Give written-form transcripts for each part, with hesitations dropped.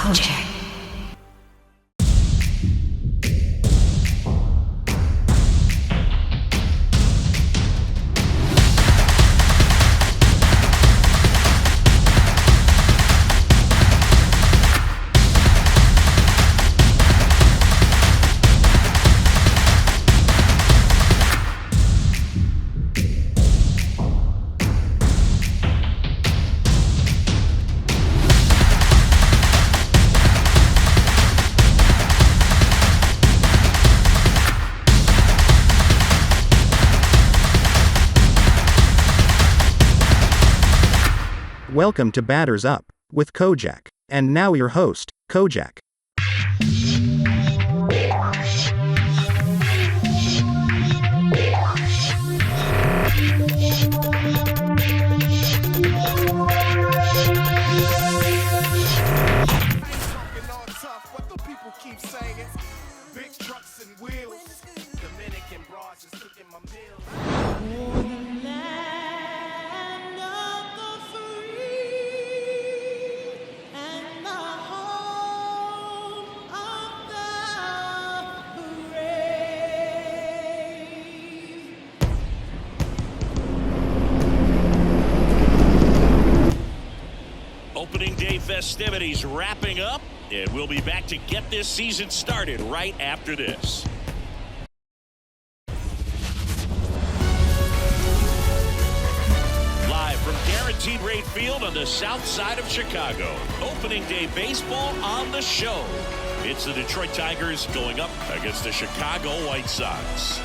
Kojak. Welcome to Batters Up with Kojak. And now your host, Kojak. Opening day festivities wrapping up, and we'll be back to get this season started right after this. Live from Guaranteed Rate Field on the south side of Chicago. Opening day baseball on the show. It's the Detroit Tigers going up against the Chicago White Sox.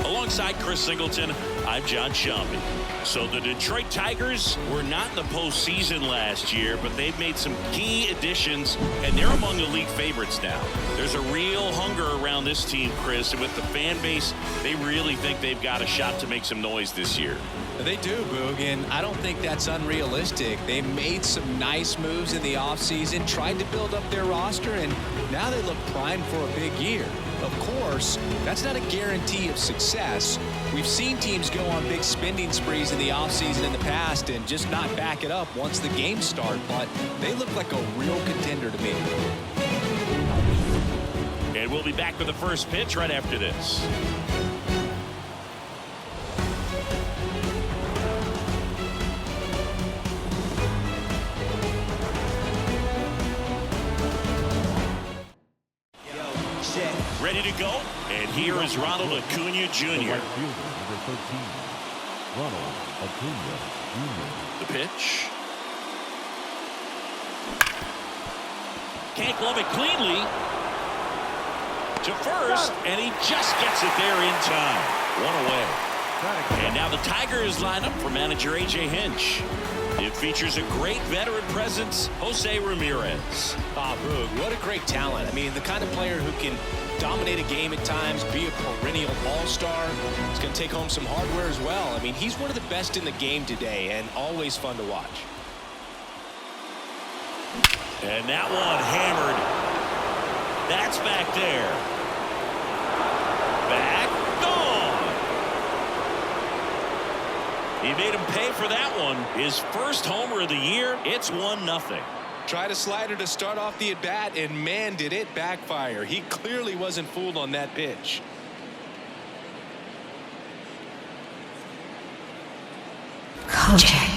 Alongside Chris Singleton, I'm John Shelby. So the Detroit Tigers were not in the postseason last year, but they've made some key additions, and they're among the league favorites now. There's a real hunger around this team, Chris, and with the fan base, they really think they've got a shot to make some noise this year. They do, Boog, and I don't think that's unrealistic. They made some nice moves in the offseason, tried to build up their roster, and now they look primed for a big year. Of course, that's not a guarantee of success. We've seen teams go on big spending sprees in the offseason in the past and just not back it up once the games start, but they look like a real contender to me. And we'll be back with the first pitch right after this. Ready to go, and here is Ronald Acuna Jr. Number 13, Ronald Acuna Jr. The pitch. Can't glove it cleanly. To first, and he just gets it there in time. One away. And now the Tigers line up for manager A.J. Hinch. It features a great veteran presence, Jose Ramirez. Boog, what a great talent. I mean, the kind of player who can dominate a game at times, be a perennial all-star. He's going to take home some hardware as well. I mean, he's one of the best in the game today and always fun to watch. And that one hammered. That's back there. Back. Gone. He made him pay for that one. His first homer of the year. It's 1-0. Tried a slider to start off the at-bat, and man, did it backfire. He clearly wasn't fooled on that pitch. Kojak.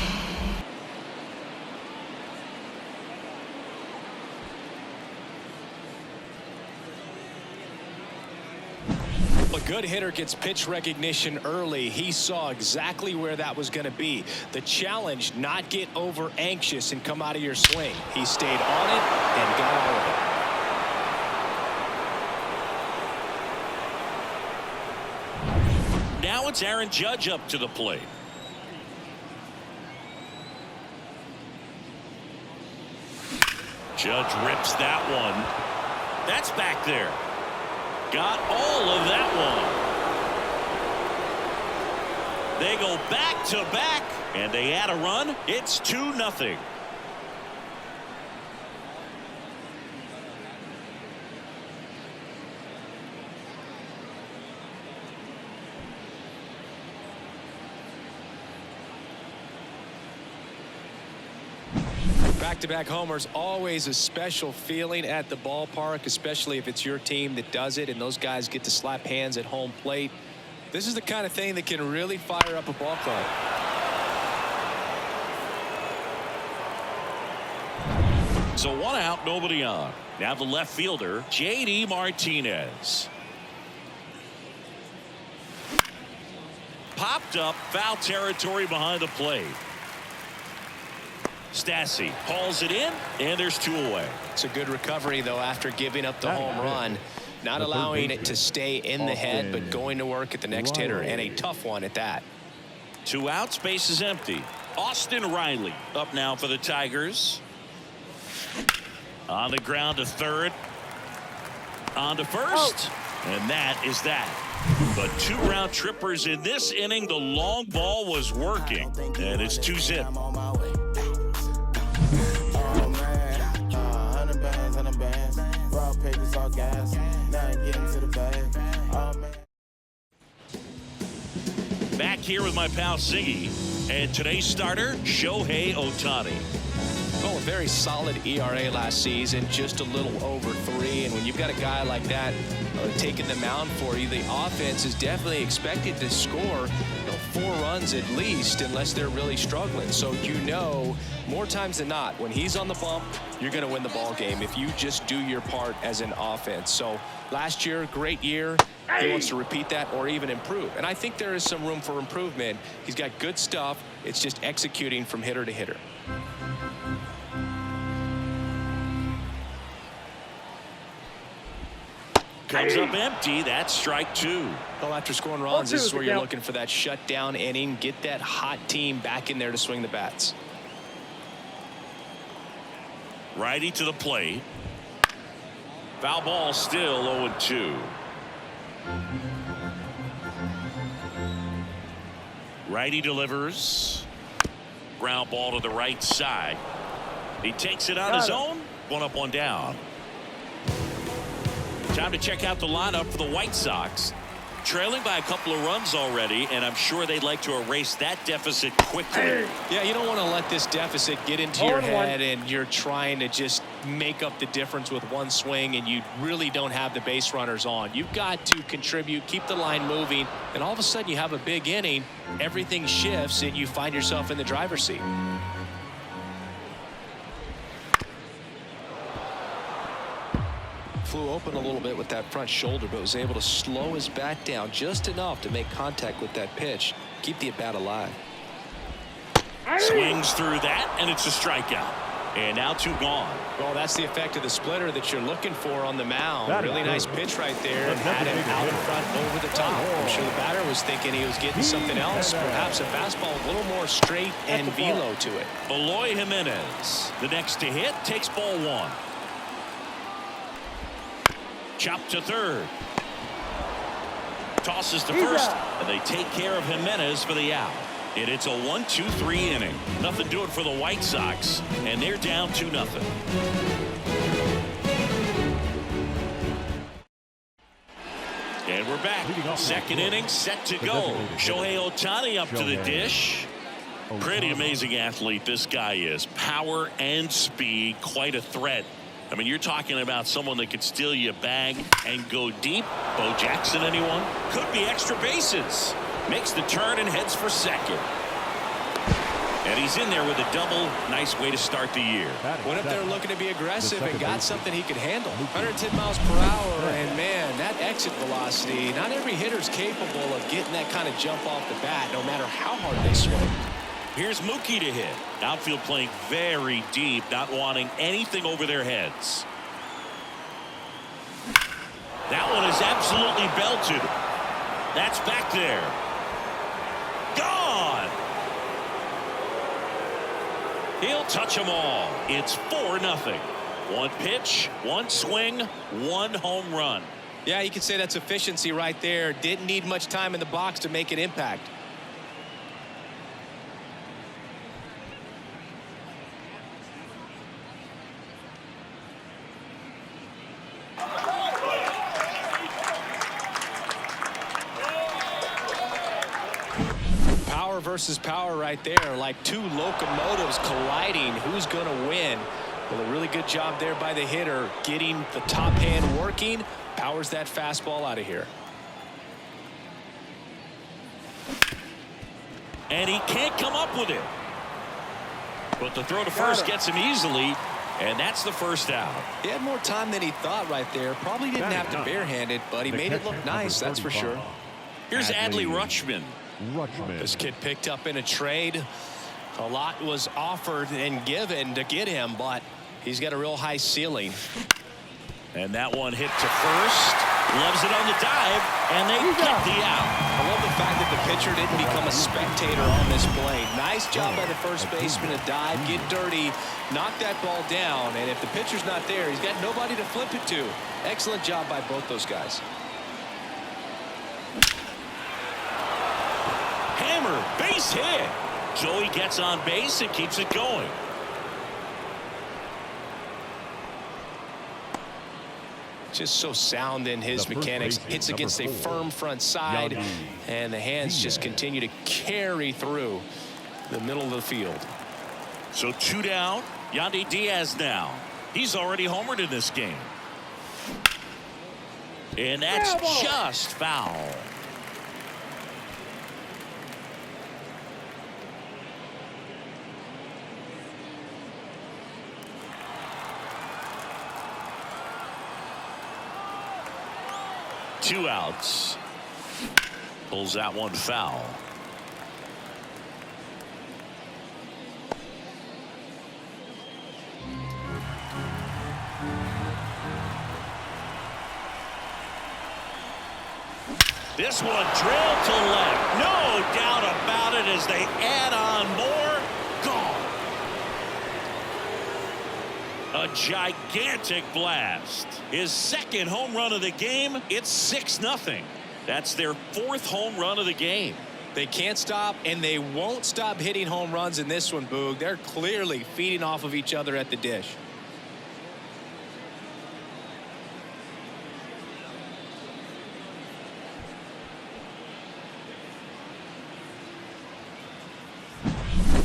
A good hitter gets pitch recognition early. He saw exactly where that was going to be. The challenge, not get over anxious and come out of your swing. He stayed on it and got all of it. Now it's Aaron Judge up to the plate. Judge rips that one. That's back there. Got all of that one. They go back to back, and they add a run. It's 2-0. Back-to-back homers, always a special feeling at the ballpark, especially if it's your team that does it and those guys get to slap hands at home plate. This is the kind of thing that can really fire up a ball club. So 1 out, nobody on. Now the left fielder, J.D. Martinez. Popped up, foul territory behind the plate. Stassi hauls it in, and there's 2 away. It's a good recovery, though, after giving up the home run. Not allowing it to stay in the head, but going to work at the next hitter, and a tough one at that. 2 outs, base is empty. Austin Riley up now for the Tigers. On the ground to third. On to first. And that is that. But 2 round trippers in this inning. The long ball was working. And it's 2-zip. Back here with my pal Siggy. And today's starter, Shohei Ohtani. Oh, a very solid ERA last season, just a little over 3. And when you've got a guy like that taking the mound for you, the offense is definitely expected to score 4 runs at least, unless they're really struggling. So more times than not, when he's on the bump, you're going to win the ball game if you just do your part as an offense. So last year, great year. He wants to repeat that or even improve. And I think there is some room for improvement. He's got good stuff. It's just executing from hitter to hitter. Comes up empty. That's strike 2. Well, after scoring runs, this is where you're looking for that shutdown inning. Get that hot team back in there to swing the bats. Righty to the plate. Foul ball, still 0-2. Righty delivers. Ground ball to the right side. He takes it on his own. 1 up, 1 down. Time to check out the lineup for the White Sox. Trailing by a couple of runs already, and I'm sure they'd like to erase that deficit quickly. Yeah, you don't want to let this deficit get into your head and you're trying to just make up the difference with 1 swing and you really don't have the base runners on. You've got to contribute, keep the line moving, and all of a sudden you have a big inning, everything shifts, and you find yourself in the driver's seat. Flew open a little bit with that front shoulder, but was able to slow his bat down just enough to make contact with that pitch. Keep the at-bat alive. Swings through that, and it's a strikeout. And now 2 gone. Well, that's the effect of the splitter that you're looking for on the mound. Really nice pitch right there. Had him out in front over the top. I'm sure the batter was thinking he was getting something else. Perhaps a fastball a little more straight and velo to it. Eloy Jimenez, the next to hit, takes ball 1. Chop to third. Tosses to first, and they take care of Jimenez for the out. And it's a 1-2-3 inning. Nothing doing for the White Sox, and they're down 2-0. And we're back. Second inning set to go. Shohei Ohtani up to the dish. Pretty amazing athlete this guy is. Power and speed, quite a threat. I mean, you're talking about someone that could steal you a bag and go deep. Bo Jackson, anyone? Could be extra bases. Makes the turn and heads for second. And he's in there with a double. Nice way to start the year. Went up there looking to be aggressive and got something he could handle. 110 miles per hour, and man, that exit velocity, not every hitter's capable of getting that kind of jump off the bat, no matter how hard they swing. Here's Mookie to hit. Outfield playing very deep, not wanting anything over their heads. That one is absolutely belted. That's back there. Gone. He'll touch them all. It's 4-0. 1 pitch, 1 swing, 1 home run. Yeah, you could say that's efficiency right there. Didn't need much time in the box to make an impact. power versus power right there, like two locomotives colliding. Who's going to win? Well, a really good job there by the hitter, getting the top hand working, powers that fastball out of here. And he can't come up with it. But the throw to first gets him easily, and that's the first out. He had more time than he thought right there. Probably didn't have to barehand it, but he made it look nice, that's for sure. Here's Adley Rutschman. This kid picked up in a trade. A lot was offered and given to get him, but he's got a real high ceiling. And that one hit to first. Loves it on the dive, and they get the out. I love the fact that the pitcher didn't become a spectator on this play. Nice job by the first baseman to dive, get dirty, knock that ball down, and if the pitcher's not there, he's got nobody to flip it to. Excellent job by both those guys. Hammer, base hit. Joey gets on base and keeps it going. Just so sound in his mechanics. Hits against a firm front side, and the hands just continue to carry through the middle of the field. So 2 down. Yandy Diaz now. He's already homered in this game. And that's just foul. Two outs. Pulls that one foul. This one drilled to left. No doubt about it as they add on more. Gone. A gigantic blast. His second home run of the game. It's 6-0. That's their 4th home run of the game. They can't stop, and they won't stop hitting home runs in this one, Boog. They're clearly feeding off of each other at the dish.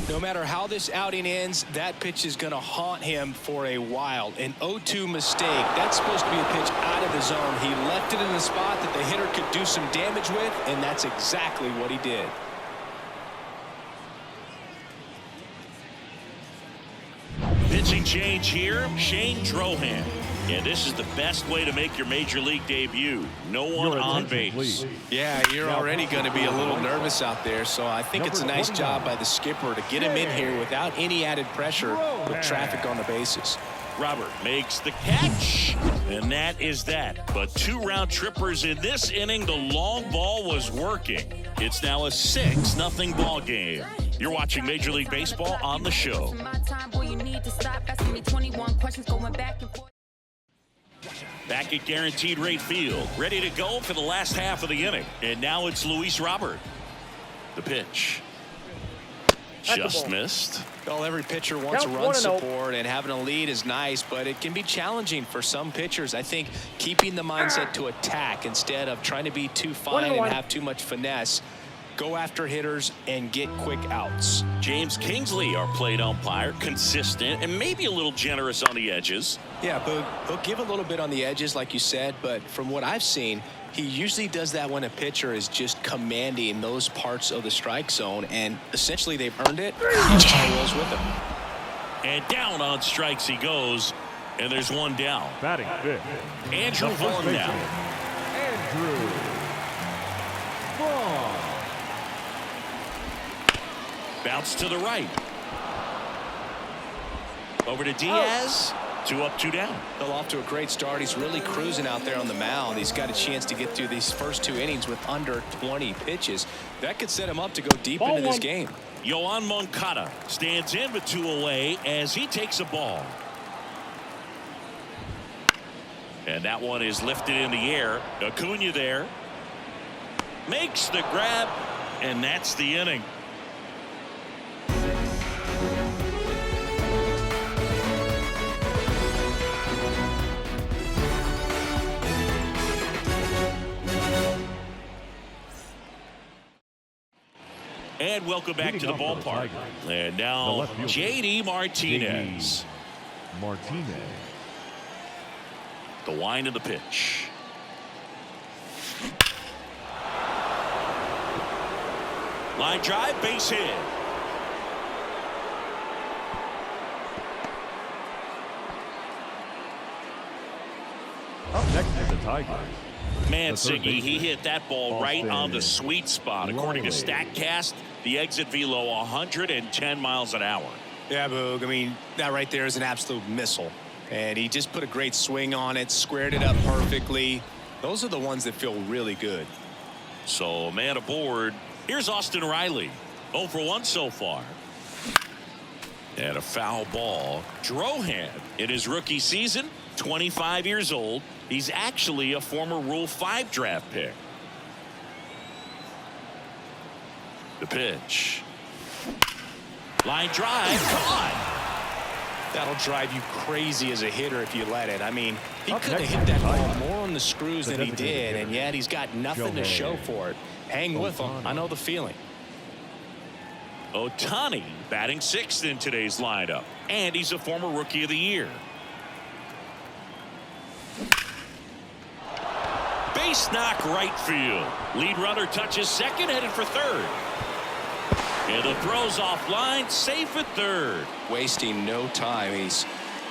No matter how this outing ends, that pitch is going to haunt him for a while. An 0-2 mistake. That's supposed to be a pitch out of the zone. He left it in the spot that the hitter could do some damage with, and that's exactly what he did. Pitching change here. Shane Drohan. And this is the best way to make your major league debut. No one on base. Yeah, you're already going to be a little nervous out there, so I think it's a nice job by the skipper to get him in here without any added pressure with traffic on the bases. Robert makes the catch, and that is that. But 2 round trippers in this inning. The long ball was working. It's now a 6-0 ball game. You're watching Major League Baseball on the show. Back at Guaranteed Rate Field, ready to go for the last half of the inning. And now it's Luis Robert. The pitch. Just missed. Well, every pitcher wants a run support, and having a lead is nice, but it can be challenging for some pitchers. I think keeping the mindset to attack instead of trying to be too fine and have too much finesse. Go after hitters and get quick outs. James Kingsley, our plate umpire, consistent and maybe a little generous on the edges. Yeah, but he'll give a little bit on the edges, like you said, but from what I've seen, he usually does that when a pitcher is just commanding those parts of the strike zone, and essentially they've earned it. He rolls with them. And down on strikes he goes, and there's one down. Batting fifth. Andrew Vaughn now. Andrew Vaughn. Bounce to the right. Over to Diaz. 2 up, 2 down. Well, off to a great start. He's really cruising out there on the mound. He's got a chance to get through these first 2 innings with under 20 pitches. That could set him up to go deep into this game. Yoan Moncada stands in with 2 away as he takes a ball. And that one is lifted in the air. Acuna there. Makes the grab, and that's the inning. And welcome back to the ballpark. And now J.D. Martinez. The wind of the pitch. Line drive, base hit. Up next is the Tigers. Mancini, he hit that ball right on the sweet spot. According to StatCast, the exit velo 110 miles an hour. Yeah, Boog. I mean, that right there is an absolute missile. And he just put a great swing on it, squared it up perfectly. Those are the ones that feel really good. So, man aboard. Here's Austin Riley. 0 for 1 so far. And a foul ball. Drohan in his rookie season, 25 years old. He's actually a former Rule 5 draft pick. The pitch. Line drive, caught. That'll drive you crazy as a hitter if you let it. I mean, he could have hit that ball more on the screws than he did, and yet he's got nothing to show for it. Hang with him. I know the feeling. Ohtani batting 6th in today's lineup, and he's a former Rookie of the Year. Base knock right field. Lead runner touches second, headed for third. And the throw's offline, safe at third. Wasting no time. He's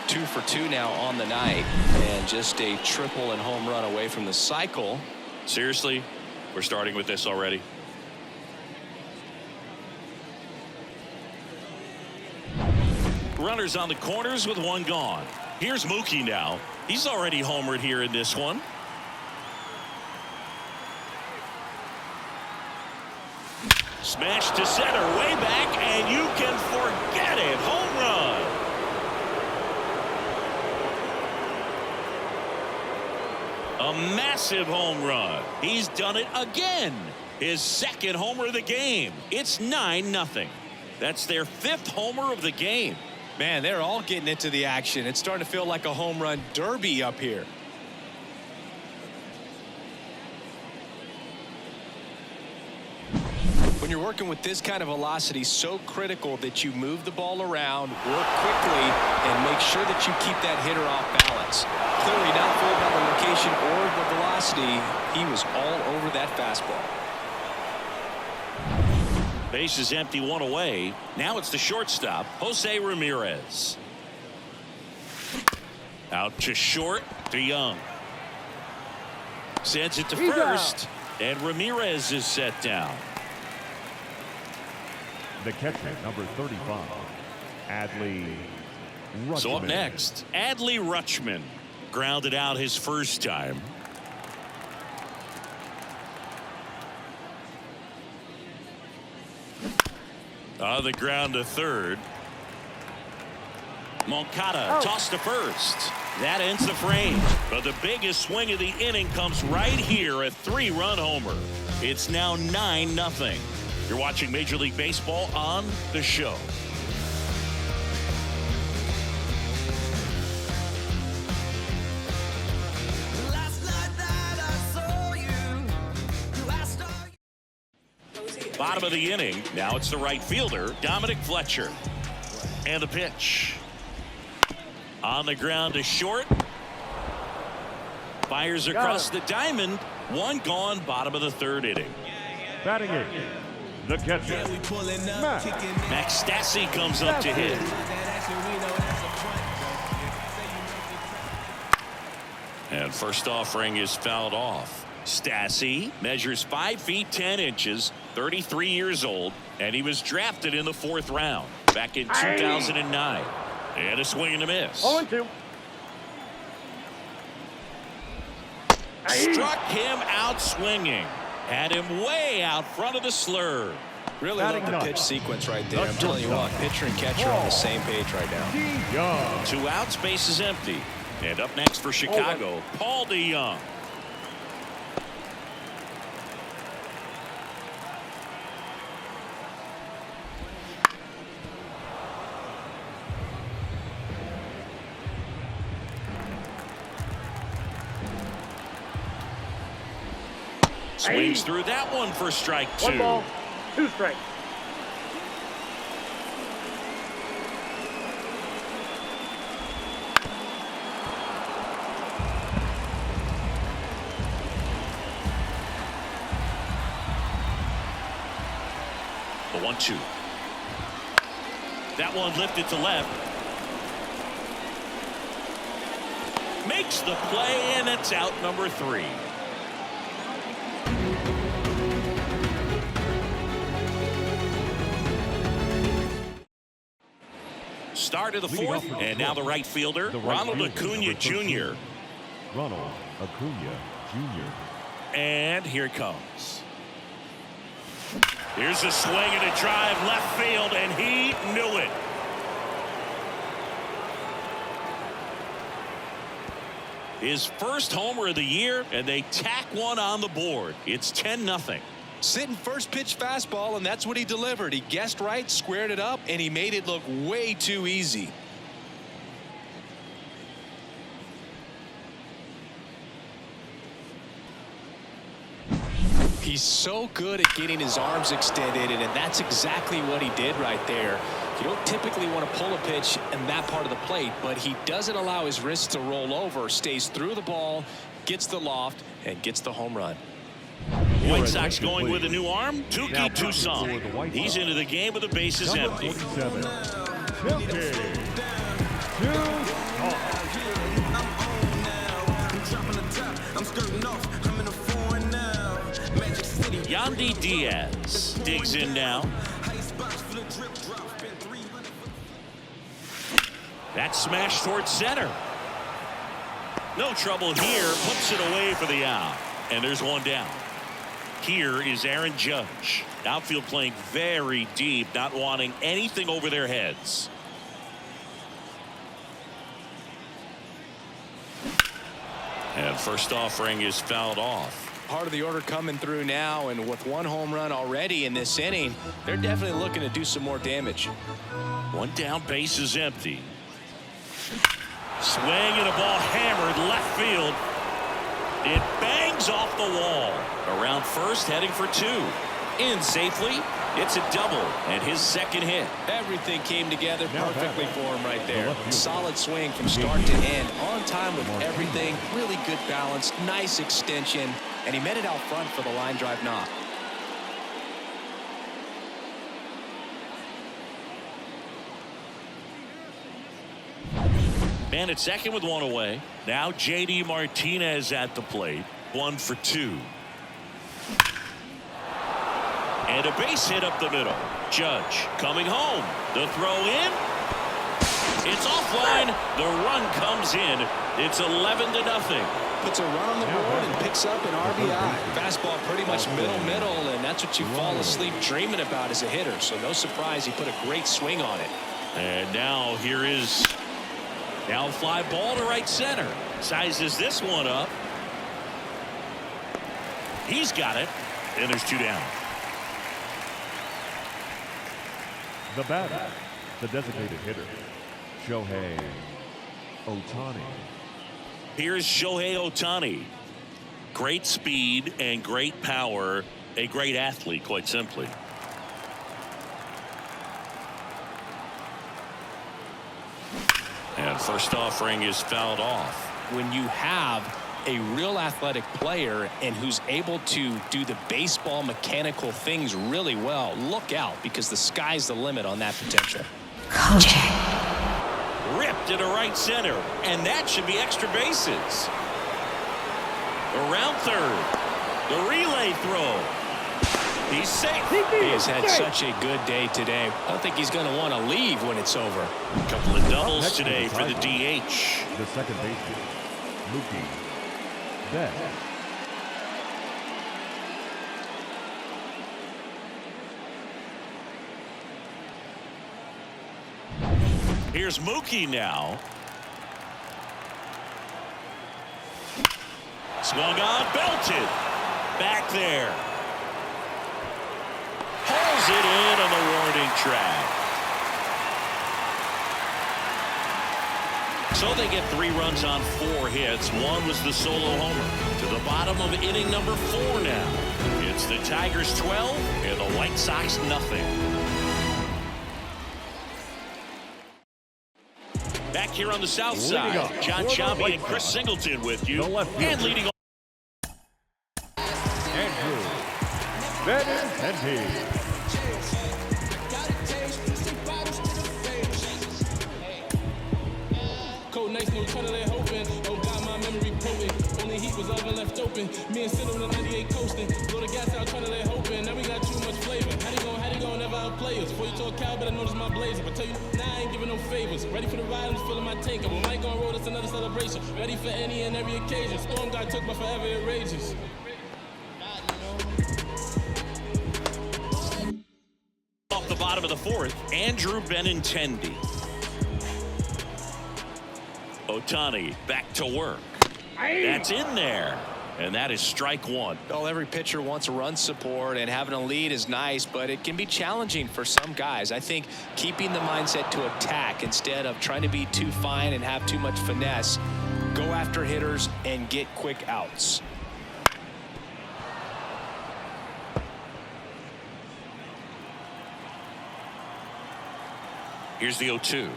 2 for 2 now on the night, and just a triple and home run away from the cycle. Seriously, we're starting with this already. Runners on the corners with one gone. Here's Mookie now. He's already homered here in this one. Smash to center, way back, and you can forget it. Home run. A massive home run. He's done it again. His second homer of the game. It's 9-0. That's their 5th homer of the game. Man, they're all getting into the action. It's starting to feel like a home run derby up here. When you're working with this kind of velocity, so critical that you move the ball around, work quickly, and make sure that you keep that hitter off balance. Clearly not fooled by the location or the velocity. He was all over that fastball. Base is empty, 1 away. Now it's the shortstop, Jose Ramirez. Out to short, to Young. Sends it to first, and Ramirez is set down. The catcher, number 35, Adley Rutschman. So up next, Adley Rutschman grounded out his first time. On the ground to third. Moncada tossed to first. That ends the frame. But the biggest swing of the inning comes right here, a 3-run homer. It's now 9-0. You're watching Major League Baseball on The Show. Bottom of the inning. Now it's the right fielder, Dominic Fletcher. And the pitch. On the ground to short. Fires across the diamond. 1 gone, bottom of the 3rd inning. Batting it, the catcher, Max Stassi comes up to hit. And first offering is fouled off. Stassi measures 5 feet 10 inches, 33 years old, and he was drafted in the 4th round back in 2009. And a swing and a miss. 0-2. Struck him out swinging. Had him way out front of the slur. Really love the pitch sequence right there. I'm telling you what, pitcher and catcher are on the same page right now. 2 outs, base is empty. And up next for Chicago, Paul DeYoung. Swings through that one for strike 2. 1 ball, 2 strikes. The 1-2. That one lifted to left. Makes the play, and it's out number 3. Start of the 4th, and now the right fielder, Ronald Acuna Jr. Ronald Acuna Jr. And here it comes. Here's a swing and a drive left field, and he knew it. His first homer of the year, and they tack one on the board. It's 10-0. Sitting first pitch fastball, and that's what he delivered. He guessed right, squared it up, and he made it look way too easy. He's so good at getting his arms extended, and that's exactly what he did right there. You don't typically want to pull a pitch in that part of the plate, but he doesn't allow his wrists to roll over, stays through the ball, gets the loft, and gets the home run. White Sox going with a new arm, Tuki Toussaint. He's into the game with the bases empty. Yandy Diaz digs in now. That smash towards center. No trouble here. Puts it away for the out. And there's one down. Here is Aaron Judge. Outfield playing very deep, not wanting anything over their heads. And first offering is fouled off. Part of the order coming through now, and with one home run already in this inning, they're definitely looking to do some more damage. One down, base is empty. Swing and a ball hammered left field. It bangs off the wall. Around first, heading for 2. In safely. It's a double and his second hit. Everything came together perfectly for him right there. Solid swing from start to end. On time with everything. Really good balance. Nice extension. And he met it out front for the line drive knock. Man at second with one away. Now J.D. Martinez at the plate. 1 for 2. And a base hit up the middle. Judge coming home. The throw in. It's offline. The run comes in. It's 11-0. Puts a run on the board and picks up an RBI. Fastball pretty much middle, and that's what you fall asleep dreaming about as a hitter. So no surprise he put a great swing on it. And now here is now fly ball to right center. Sizes this one up. He's got it. And there's 2 down. The batter, the designated hitter, Shohei Ohtani. Here's Shohei Ohtani. Great speed and great power. A great athlete, quite simply. And first offering is fouled off. When you have a real athletic player and who's able to do the baseball mechanical things really well, look out, because the sky's the limit on that potential. Kojak. Ripped into right center, and that should be extra bases. Around third, the relay throw. He's safe. He has had such a good day today. I don't think he's going to want to leave when it's over. A couple of doubles today for the DH. The second baseman, Mookie Betts. Here's Mookie now. Swung on, belted. Back there. Hauls it in on the warning track. So they get 3 runs on 4 hits. One was the solo homer. To the bottom of inning number 4 now. It's the Tigers 12 and the White Sox nothing. Back here on the south side, John Sciambi and Chris Singleton with you. And leading Andrew Benintendi. Cold nights, no trying to let hope in. Oh God, my memory potent. Only heat was oven left open. Me and Sid on the 98 coasting. Blow the gas out, trying to let hope in. Now we got too much flavor. How they gon' never outplay us? Before you talk cow, better notice my blazer. But tell you, nah, I ain't giving no favors. Ready for the ride, I'm just filling my tank up. When Mike on road, it's another celebration. Ready for any and every occasion. Storm got took, but forever it rages. Off the bottom of the fourth, Andrew Benintendi. Ohtani back to work. That's in there. And that is strike one. Well, every pitcher wants run support, and having a lead is nice, but it can be challenging for some guys. I think keeping the mindset to attack instead of trying to be too fine and have too much finesse. Go after hitters and get quick outs. Here's the 0-2.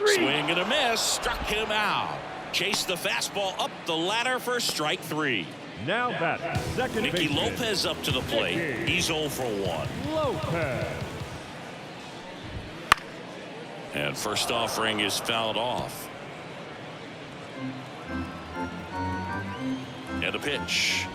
Swing and a miss. Struck him out. Chased the fastball up the ladder for strike three. Now batting, second Nicky baseman, Lopez up to the plate. He's 0 for 1. Lopez. And first offering is fouled off. And a pitch.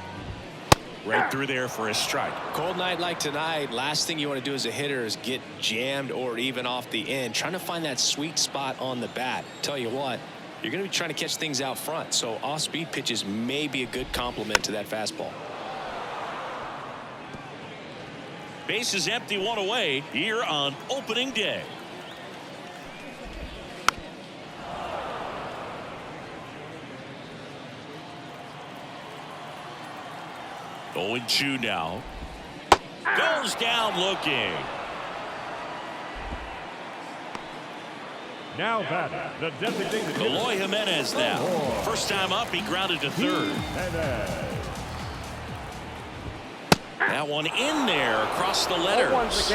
Right through there for a strike. Cold night like tonight, last thing you want to do as a hitter is get jammed or even off the end. Trying to find that sweet spot on the bat. Tell you what, you're going to be trying to catch things out front, so off-speed pitches may be a good complement to that fastball. Base is empty, one away here on opening day. Going 2 now. Goes down looking. Now batting, the designated hitter, Eloy Jimenez now. First time up, he grounded to third. Jimenez. That one in there across the letters.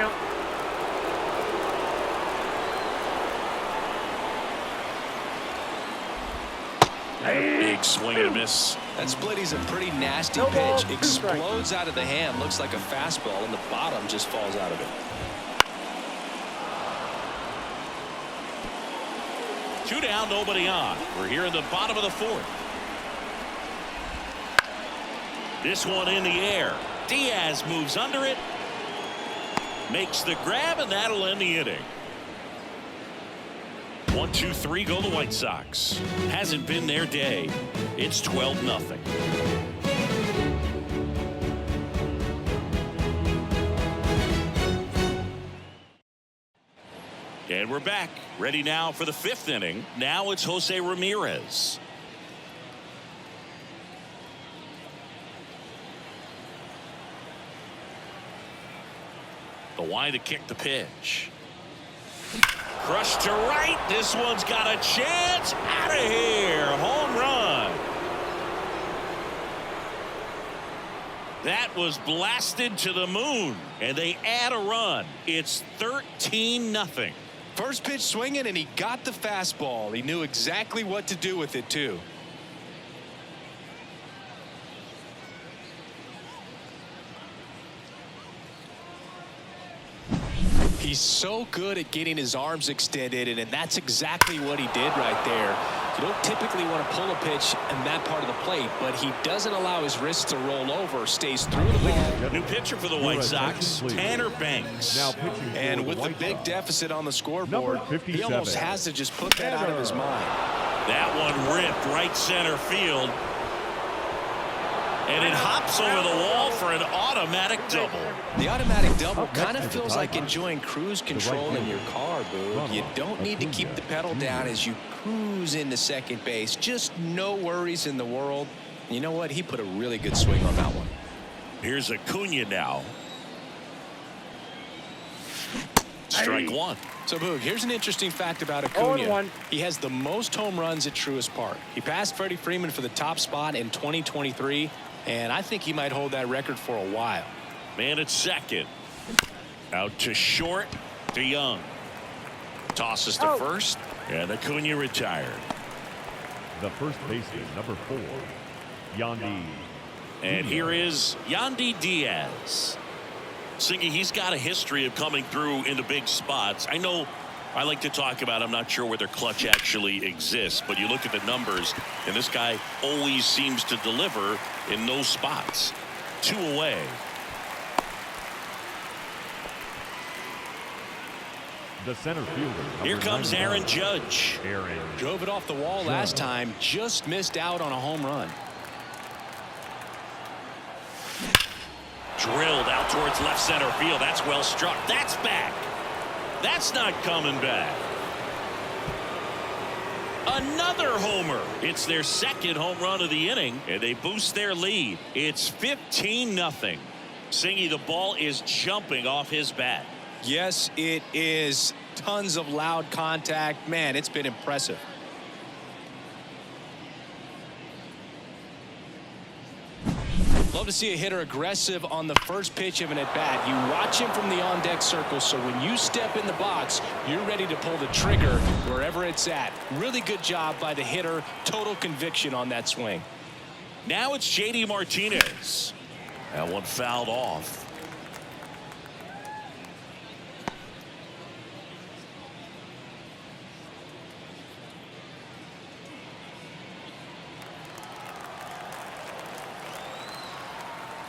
Big swing and a miss. That splitty's a pretty nasty pitch. Explodes out of the hand. Looks like a fastball, and the bottom just falls out of it. 2 down, nobody on. We're here in the bottom of the fourth. This one in the air. Diaz moves under it. Makes the grab, and that'll end the inning. 1, 2, 3 go the White Sox. Hasn't been their day. It's 12-0. And we're back. Ready now for the 5th inning. Now it's Jose Ramirez. The wide to kick the pitch. Crushed to right. This one's got a chance. Out of here. Home run. That was blasted to the moon. And they add a run. It's 13-0. First pitch swinging, and he got the fastball. He knew exactly what to do with it, too. He's so good at getting his arms extended, and that's exactly what he did right there. You don't typically want to pull a pitch in that part of the plate, but he doesn't allow his wrists to roll over, stays through the ball. New pitcher for the White Sox, Tanner Banks. Now pitching for And the with the White big Sox, deficit on the scoreboard, Number 57. he almost has to just put that out of his mind. That one ripped right center field. And it hops over the wall for an automatic double. The automatic double kind of feels like enjoying cruise control in your car, Boog. You don't need to keep the pedal down as you cruise into second base. Just no worries in the world. You know what? He put a really good swing on that one. Here's Acuna now. Strike one. So, Boog, here's an interesting fact about Acuna. He has the most home runs at Truist Park. He passed Freddie Freeman for the top spot in 2023, and I think he might hold that record for a while. Man at second. Out to short to Young. Tosses to first, and Acuna retired. The first baseman, number 4, Yandy. And here is Yandy Diaz. Singy, he's got a history of coming through into big spots. I know I like to talk about, I'm not sure whether clutch actually exists, but you look at the numbers, and this guy always seems to deliver in those spots. 2 away. The center fielder. Here comes Aaron Judge. Aaron. Drove it off the wall last time, just missed out on a home run. Drilled out towards left center field. That's well struck. That's back. That's not coming back. Another homer. It's their second home run of the inning, and they boost their lead. It's 15-0. Singy, the ball is jumping off his bat. Yes, it is. Tons of loud contact. Man, it's been impressive. Love to see a hitter aggressive on the first pitch of an at-bat. You watch him from the on-deck circle, so when you step in the box, you're ready to pull the trigger wherever it's at. Really good job by the hitter. Total conviction on that swing. Now it's J.D. Martinez. That one fouled off.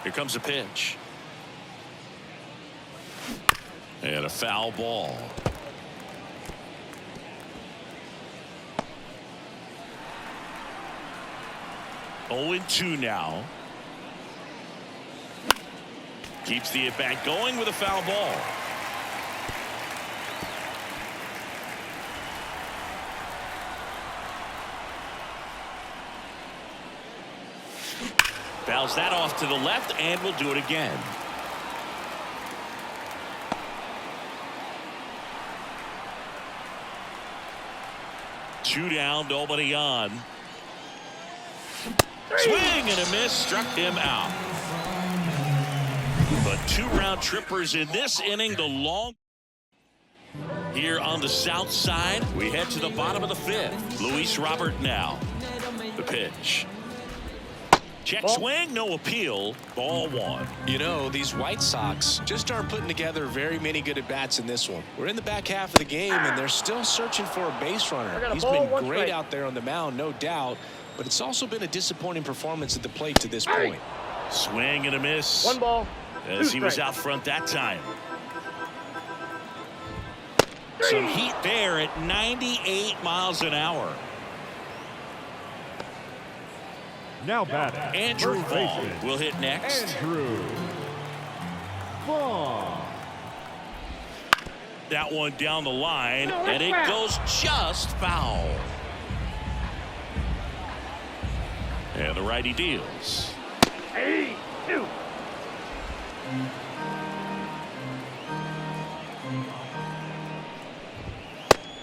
Here comes a pitch. And a foul ball. Oh, 0-2 now. Keeps the at-bat going with a foul ball. Fouls that off to the left, and will do it again. Two down, nobody on. Swing and a miss, struck him out. But 2 round trippers in this inning. The long here on the south side. We head to the bottom of the 5th. Luis Robert now. The pitch. Check swing, no appeal. Ball 1. You know, these White Sox just aren't putting together very many good at-bats in this one. We're in the back half of the game, and they're still searching for a base runner. He's been great out there on the mound, no doubt, but it's also been a disappointing performance at the plate to this point. Swing and a miss. 1 ball. As he was out front that time. Some heat there at 98 miles an hour. Now batting. Andrew Vaughn will hit next. Andrew Vaughn. That one down the line, and it goes just foul. And the righty deals. 2.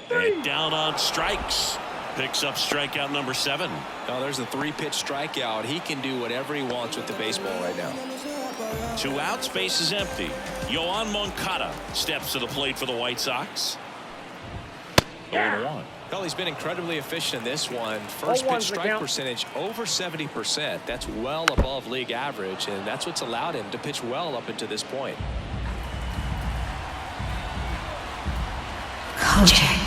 And down on strikes. Picks up strikeout number 7. Oh, there's a 3-pitch strikeout. He can do whatever he wants with the baseball right now. 2 outs, base is empty. Yoan Moncada steps to the plate for the White Sox. 0-1. Well, he's been incredibly efficient in this one. First pitch strike percentage over 70%. That's well above league average, and that's what's allowed him to pitch well up until this point. Kojak.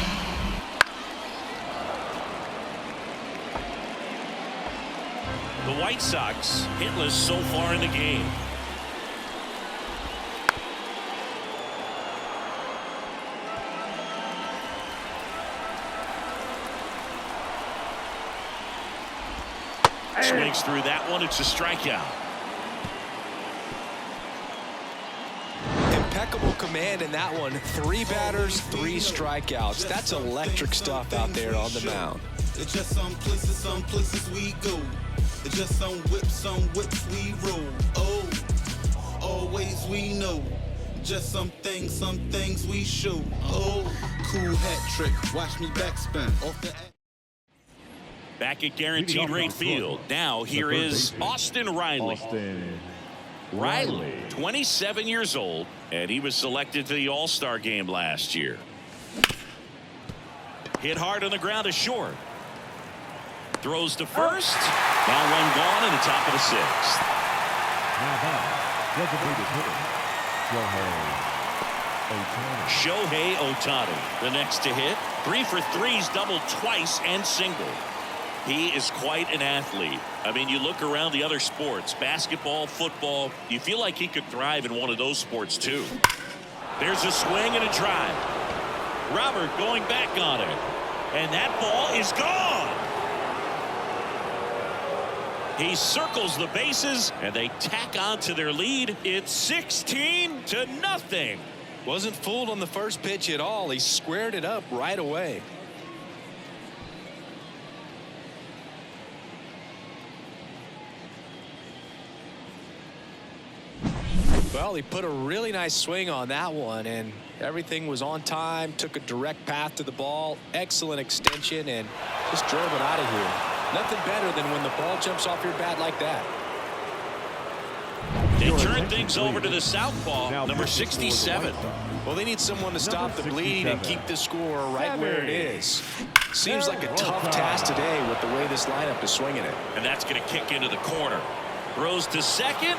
The White Sox hitless so far in the game. Swings through that one. It's a strikeout. Impeccable command in that one. 3 batters, 3 strikeouts. That's electric stuff out there on the mound. It's just some places we go. It's just some whips we roll. Oh, always we know. Just some things we show. Oh, cool hat trick. Watch me backspin off the. Back at Guaranteed Rate Field. Now here is Austin Riley. Riley, 27 years old, and he was selected to the All-Star game last year. Hit hard on the ground to short. Throws to first. Now 1 gone in the top of the 6th. Now back, designated hitter, Shohei Ohtani, the next to hit. 3 for 3's doubled twice and single. He is quite an athlete. I mean, you look around the other sports, basketball, football, you feel like he could thrive in one of those sports too. There's a swing and a drive. Robert going back on it. And that ball is gone. He circles the bases and they tack on to their lead. It's 16-0. Wasn't fooled on the first pitch at all. He squared it up right away. Well, he put a really nice swing on that one, and everything was on time. Took a direct path to the ball. Excellent extension, and just drove it out of here. Nothing better than when the ball jumps off your bat like that. They turn things over to the southpaw, number 67. Well, they need someone to stop the bleed and keep the score right where it is. Seems like a tough task today with the way this lineup is swinging it. And that's going to kick into the corner. Throws to second.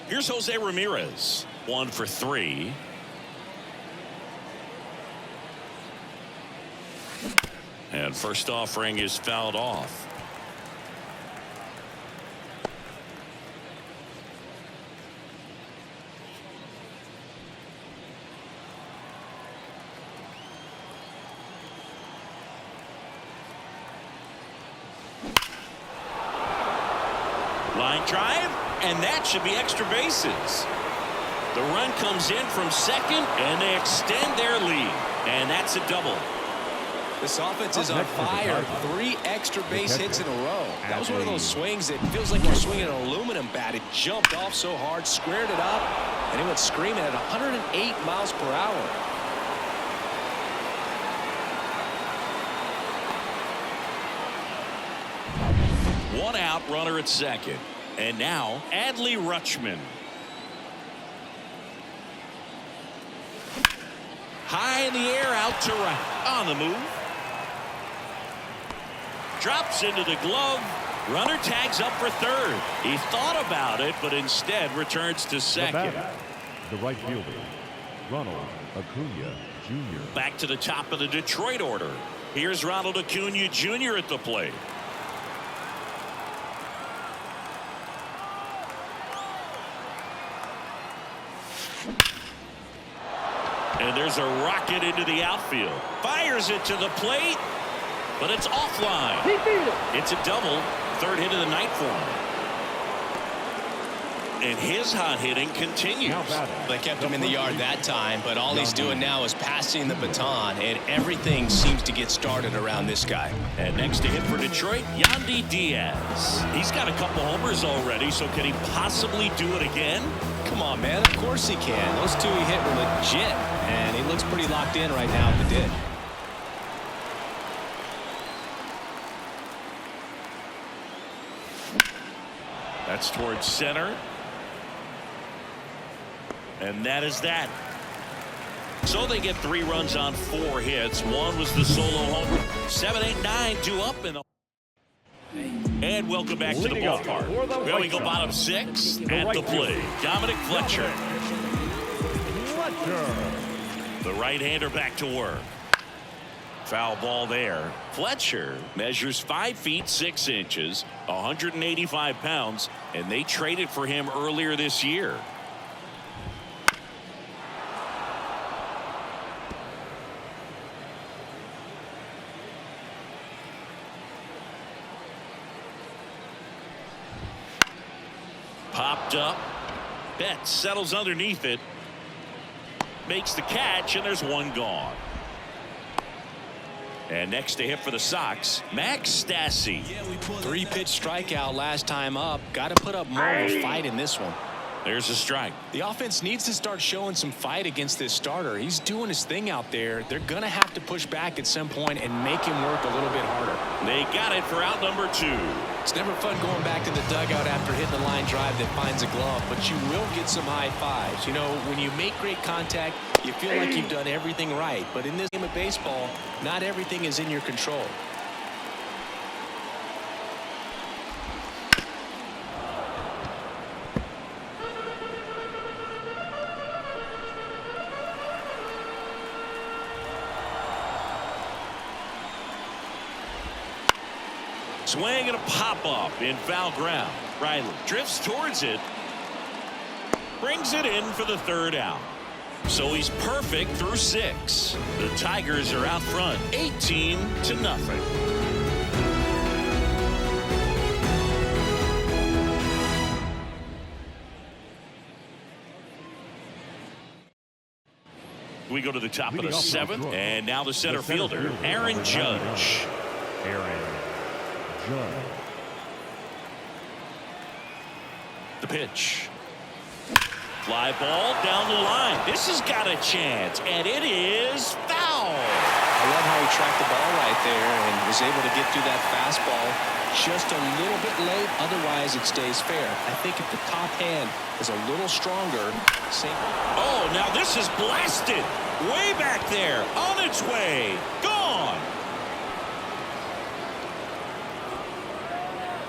Here's Jose Ramirez. 1 for 3. And first offering is fouled off. Line drive, and that should be extra bases. The run comes in from second, and they extend their lead. And that's a double. This offense is on fire. 3 extra base hits in a row. That was one of those swings that feels like you're swinging an aluminum bat. It jumped off so hard, squared it up, and he went screaming at 108 miles per hour. One out, runner at second. And now Adley Rutschman. High in the air, out to right. On the move. Drops into the glove. Runner tags up for third. He thought about it, but instead returns to second. The right fielder, Ronald Acuna Jr. Back to the top of the Detroit order. Here's Ronald Acuna Jr. at the plate. And there's a rocket into the outfield. Fires it to the plate, but it's offline. It's a double. 3rd hit of the night for him. And his hot hitting continues. They kept him in the yard that time, but all he's doing now is passing the baton, and everything seems to get started around this guy. And next to hit for Detroit, Yandy Diaz. He's got a couple homers already, so can he possibly do it again? Come on, man. Of course he can. Those 2 he hit were legit, and he looks pretty locked in right now at the dig. That's towards center. And that is that. So they get 3 runs on 4 hits. 1 was the solo homer. 7, 8, 9, 2 up in the. And welcome back to the ballpark. Well, we go bottom 6 at the plate. Dominic Fletcher. The right-hander back to work. Foul ball there. Fletcher measures 5 feet 6 inches, 185 pounds, and they traded for him earlier this year. Popped up. Betts settles underneath it. Makes the catch, and there's 1 gone. And next to hit for the Sox, Max Stassi. 3-pitch strikeout last time up. Got to put up more of a fight in this one. There's a strike. The offense needs to start showing some fight against this starter. He's doing his thing out there. They're going to have to push back at some point and make him work a little bit harder. They got it for out number 2. It's never fun going back to the dugout after hitting a line drive that finds a glove, but you will get some high fives. You know, when you make great contact, you feel like you've done everything right. But in this game of baseball, not everything is in your control. Swing and a pop-up in foul ground. Riley drifts towards it. Brings it in for the 3rd out. So he's perfect through 6. The Tigers are out front 18-0. We go to the top of the 7th, and now the center fielder, Aaron Judge. The pitch. Fly ball down the line. This has got a chance, and it is foul. I love how he tracked the ball right there and was able to get through that fastball just a little bit late. Otherwise, it stays fair. I think if the top hand is a little stronger. Oh, now this is blasted. Way back there. On its way. Gone.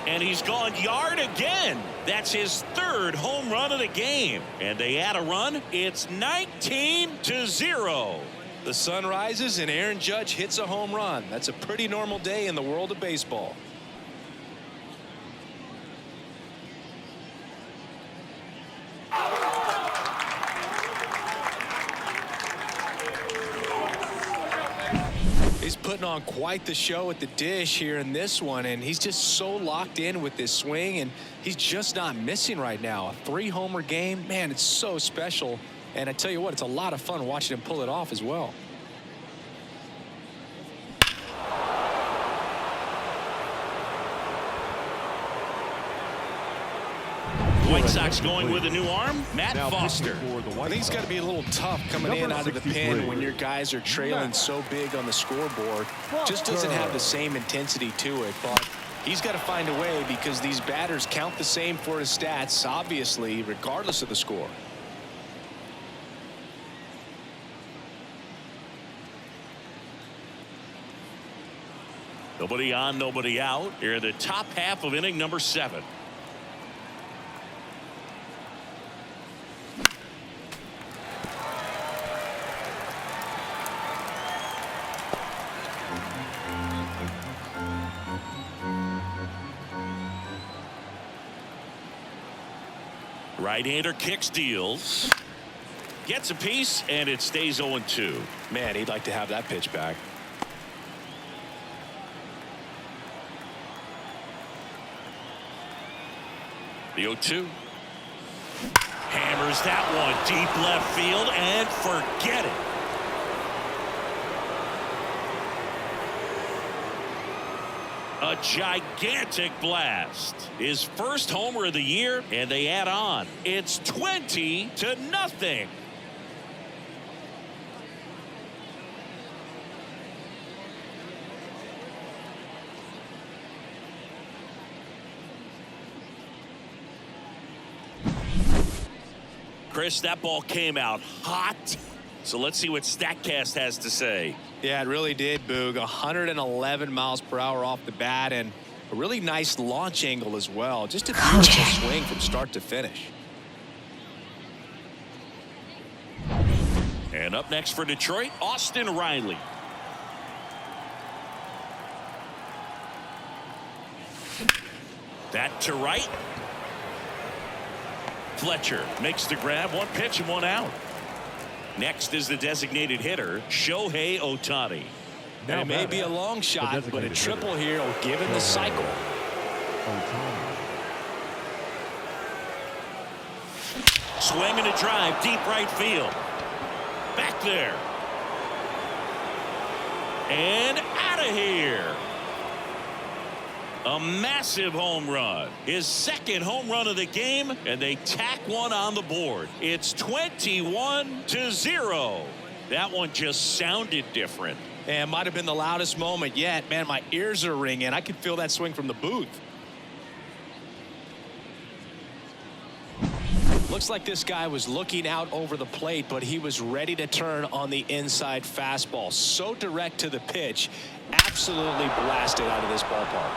And he's gone yard again. That's his 3rd home run of the game. And they add a run. It's 19-0. The sun rises and Aaron Judge hits a home run. That's a pretty normal day in the world of baseball. He's putting on quite the show at the dish here in this one, and he's just so locked in with this swing, and he's just not missing right now. A 3-homer game, man, it's so special. And I tell you what, it's a lot of fun watching him pull it off as well. White Sox going with a new arm, Matt Foster. I think it's got to be a little tough coming in out of the pen when your guys are trailing so big on the scoreboard. Just doesn't have the same intensity to it, but he's got to find a way because these batters count the same for his stats, obviously, regardless of the score. Nobody on, nobody out. Here in the top half of inning number 7. Right-hander kicks, deals, gets a piece, and it stays 0-2. Man, he'd like to have that pitch back. The 0-2. Hammers that one deep left field, and forget it. A gigantic blast. His first homer of the year, and they add on. It's 20-0. Chris, that ball came out hot. So let's see what StatCast has to say. Yeah, it really did, Boog. 111 miles per hour off the bat and a really nice launch angle as well. Just a beautiful swing from start to finish. And up next for Detroit, Austin Riley. That to right. Fletcher makes the grab. One pitch and one out. Next is the designated hitter, Shohei Ohtani. And it may be a long shot, but a triple here will give him the cycle. Swing and a drive, deep right field. Back there. And out of here. A massive home run. His second home run of the game, and they tack one on the board. It's 21-0. That one just sounded different. And might have been the loudest moment yet. Man, my ears are ringing. I could feel that swing from the booth. Looks like this guy was looking out over the plate, but he was ready to turn on the inside fastball. So direct to the pitch. Absolutely blasted out of this ballpark.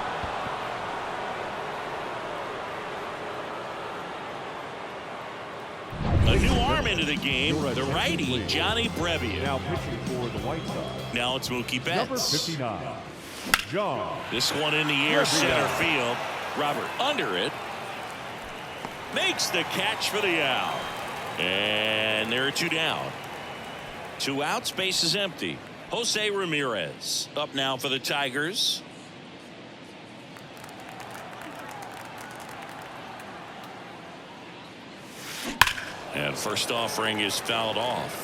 A new arm into the game, the righty, Johnny Brevier. Now pitching for the White Sox. Now it's Mookie Number Betts. 59, John. This one in the air, center field. Robert under it. Makes the catch for the out. And there are two down. 2 outs, base is empty. Jose Ramirez up now for the Tigers. And first offering is fouled off.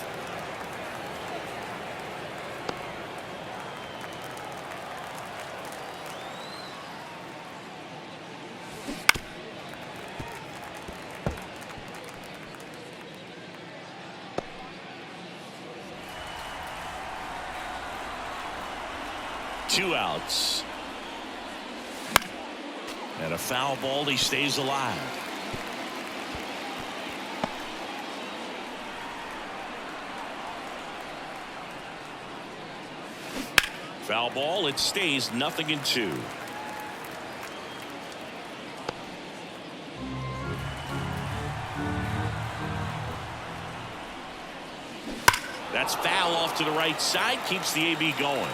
Two outs. And a foul ball. He stays alive. Foul ball. It stays 0-2. That's foul off to the right side. Keeps the AB going.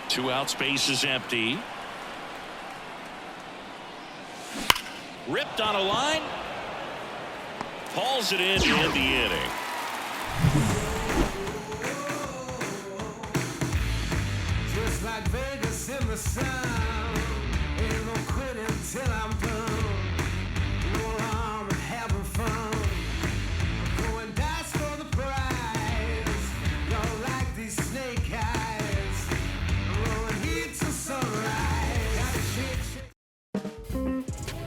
2 outs, base is empty. Ripped on a line. Hauls it in to end the inning. Just like Vegas in the sun, ain't no quitting till I'm done. Roll on and having fun. Going dice for the prize. Don't like these snake eyes. Rolling heat to sunrise. Gotta shake, shake.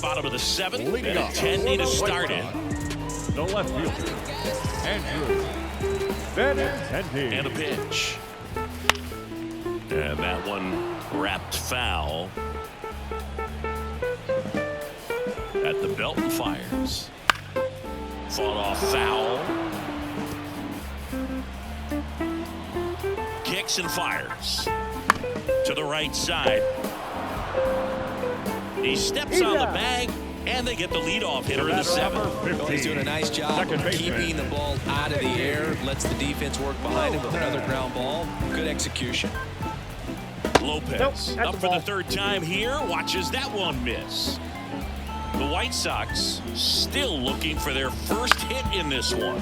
Bottom of the 7th. Leading And off 10 need to for the start White it. Sox, the left fielder, Andrew Benintendi. And a pitch. And that one wrapped foul. At the belt and fires. Fought off foul. Kicks and fires. To the right side. He steps on the bag, and they get the leadoff hitter in the 7th. Well, he's doing a nice job of keeping the ball out of the air. Lets the defense work behind him with another ground ball. Good execution. Lopez up for the 3rd time here. Watches that one miss. The White Sox still looking for their first hit in this one.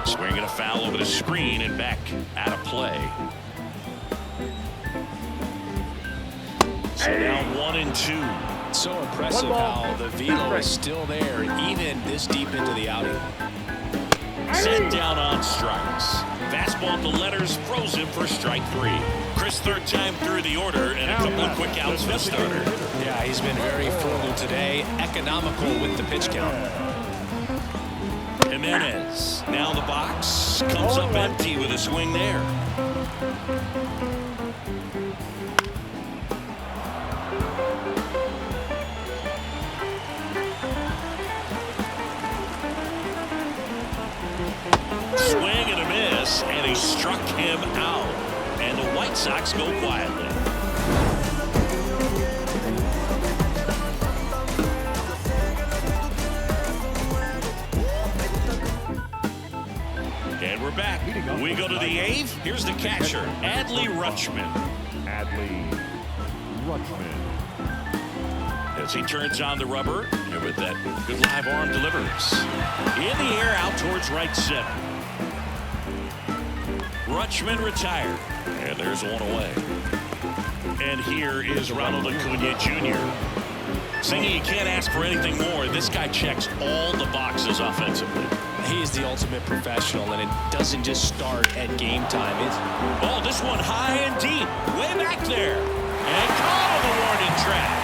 Swinging a foul over the screen and back out of play. So now 1-2. So impressive how the velo is still there even this deep into the outing. Set down on strikes. Fastball at the letters, frozen for strike 3. Chris, 3rd time through the order, and a couple of quick outs for the starter. Yeah, he's been very frugal today, economical with the pitch count. Jimenez now in the box, comes up empty with a swing there. Swing and a miss, and he struck him out. And the White Sox go quietly. And we're back. We go to the 8th. Here's the catcher, Adley Rutschman. Adley Rutschman. As he turns on the rubber, and with that good live arm delivers. In the air, out towards right center. Rutschman retired. And there's one away. And here is Ronald Acuna Jr. Singy, you can't ask for anything more. This guy checks all the boxes offensively. He is the ultimate professional, and it doesn't just start at game time. Oh, this one high and deep. Way back there. And caught on the warning track.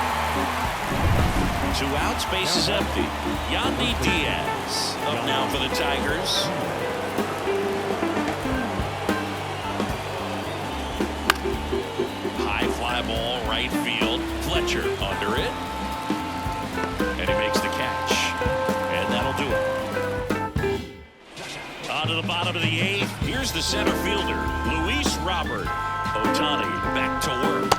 2 outs, base is empty. Yandy Diaz up now for the Tigers. High fly ball, right field. Fletcher under it. And he makes the catch. And that'll do it. On to the bottom of the 8th. Here's the center fielder, Luis Robert. Ohtani back to work.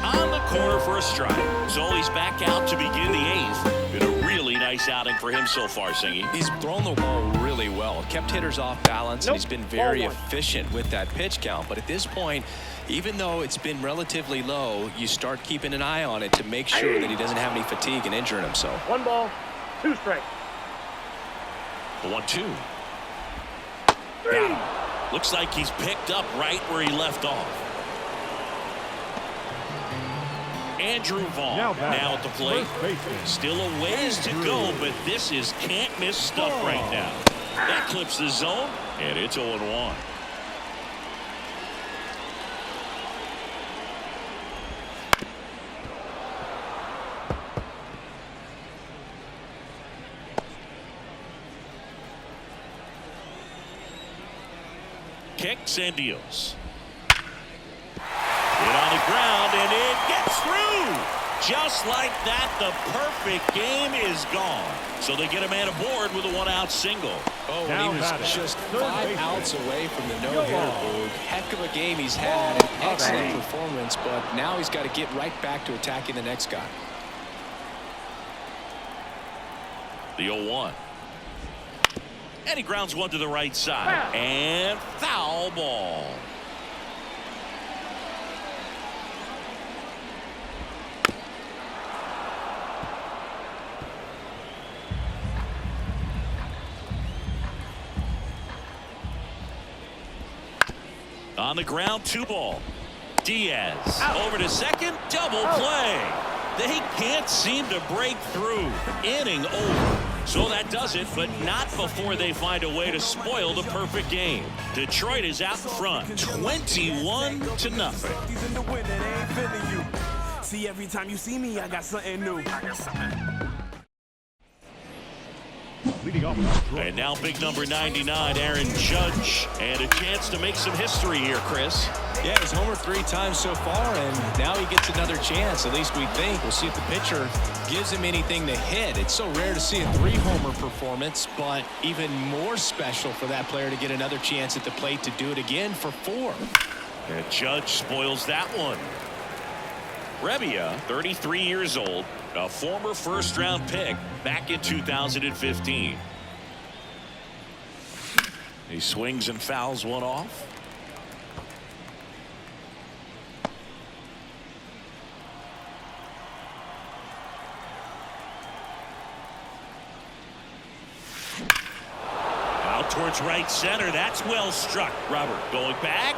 On the corner for a strike. So he's back out to begin the 8th. Been a really nice outing for him so far, Singy. He's thrown the ball really well. Kept hitters off balance. And he's been very efficient with that pitch count. But at this point, even though it's been relatively low, you start keeping an eye on it to make sure that he doesn't have any fatigue and injuring himself. 1 ball, 2 strikes. The 1-2. Got him. Looks like he's picked up right where he left off. Andrew Vaughn now at the plate. Still a ways to go, but this is can't-miss stuff right now. That clips the zone, and it's 0-1. Kicks and deals. Hit on the ground, and it gets through. Just like that, the perfect game is gone. So they get a man aboard with a 1-out single. Oh, and he was just 5 outs away from the no-hitter, Boog. Heck of a game he's had, an excellent performance, but now he's got to get right back to attacking the next guy. The 0-1. And he grounds one to the right side. And foul ball. On the ground, 2 ball. Diaz over to second, double play. They can't seem to break through. Inning over. So that does it, but not before they find a way to spoil the perfect game. Detroit is out in front, 21-0. See, every time you see me, I got something new. And now big number 99, Aaron Judge, and a chance to make some history here, Chris. Yeah, he's homered 3 times so far, and now he gets another chance. At least we think. We'll see if the pitcher gives him anything to hit. It's so rare to see a 3-homer performance, but even more special for that player to get another chance at the plate to do it again for 4. And Judge spoils that one. Rebbia, 33 years old, a former first-round pick back in 2015. He swings and fouls one off. Out towards right center. That's well struck. Robert going back.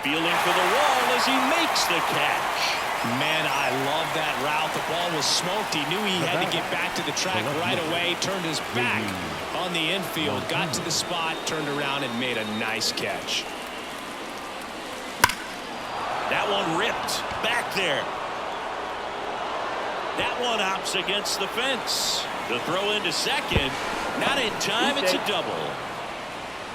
Feeling for the wall as he makes the catch. Man, I love that route. The ball was smoked. He knew he had to get back to the track right away. Turned his back on the infield. Got to the spot, turned around, and made a nice catch. That one ripped back there. That one hops against the fence. The throw into second. Not in time. It's a double.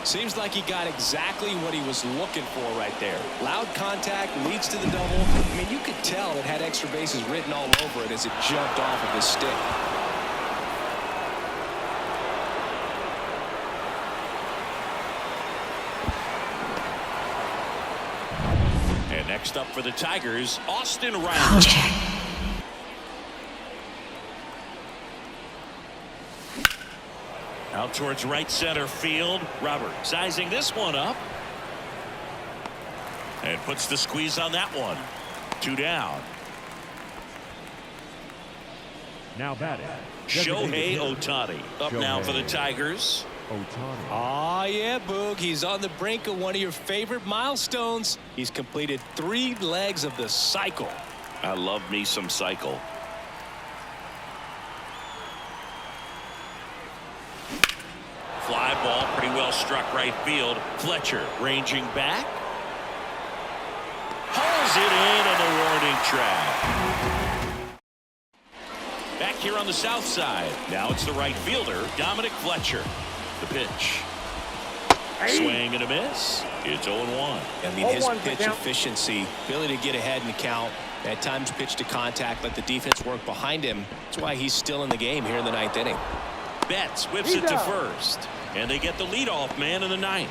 Seems like he got exactly what he was looking for right there. Loud contact leads to the double. I mean, you could tell it had extra bases written all over it as it jumped off of his stick. And next up for the Tigers, Austin Riley. Kojak. Out towards right center field. Robert sizing this one up. And puts the squeeze on that one. 2 down. Now batting. Shohei Ohtani up now for the Tigers. Ohtani. Oh, yeah, Boog. He's on the brink of one of your favorite milestones. He's completed 3 legs of the cycle. I love me some cycle. Fly ball pretty well struck right field. Fletcher ranging back. Fires it in on the warning track. Back here on the south side. Now it's the right fielder, Dominic Fletcher. The pitch. Swing and a miss. It's 0-1. I mean, his pitch efficiency, ability to get ahead in the count, at times pitch to contact, let the defense work behind him. That's why he's still in the game here in the ninth inning. Betts whips it to first, and they get the leadoff man in the ninth.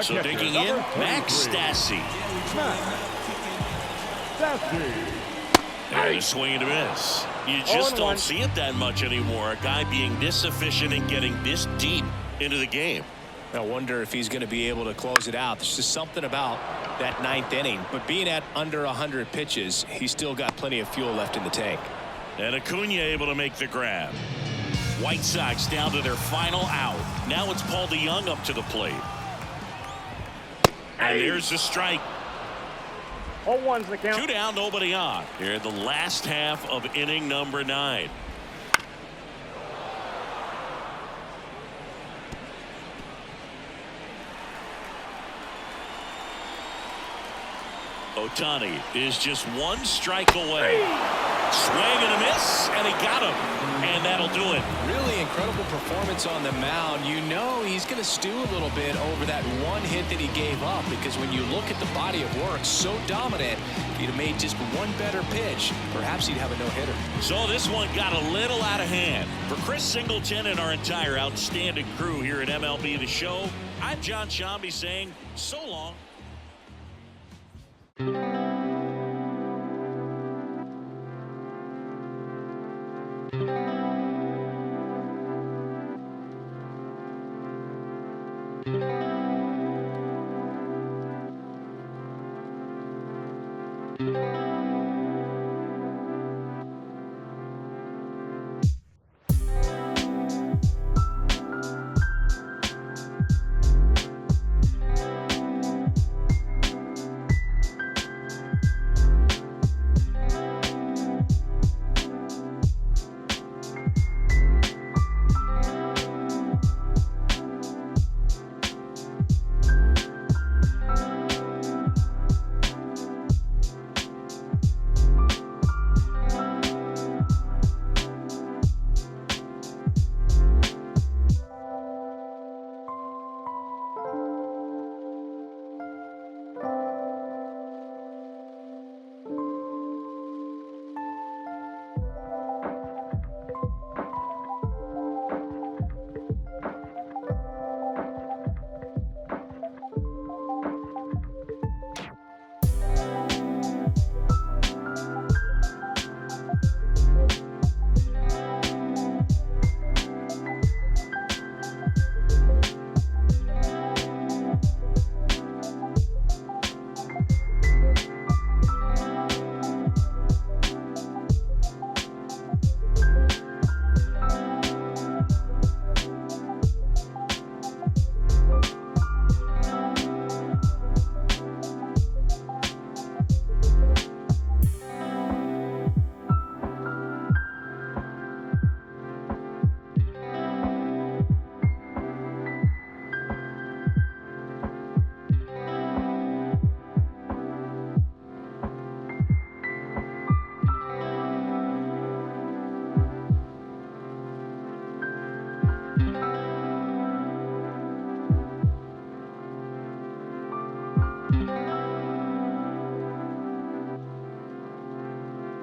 So digging in, Max Stassi. And a swing and a miss. You just don't see it that much anymore. A guy being this efficient and getting this deep into the game. I wonder if he's going to be able to close it out. There's just something about that ninth inning. But being at under 100 pitches, he's still got plenty of fuel left in the tank. And Acuna able to make the grab. White Sox down to their final out. Now it's Paul DeJong up to the plate. And there's the strike. 0-1's the count. 2 down, nobody on. Here in the last half of inning number 9. Ohtani is just 1 strike away. Swing and a miss, and he got him. And that'll do it. Really incredible performance on the mound. You know he's going to stew a little bit over that 1 hit that he gave up, because when you look at the body of work, so dominant, if he'd have made just 1 better pitch, perhaps he'd have a no-hitter. So this one got a little out of hand. For Chris Singleton and our entire outstanding crew here at MLB The Show, I'm John Shambi saying so long.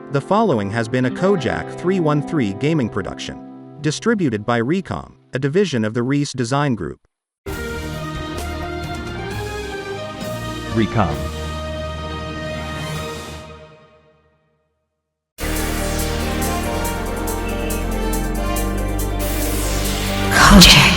The following has been a Kojak 313 gaming production. Distributed by Recom, a division of the Reese Design Group. Recom. Kojak.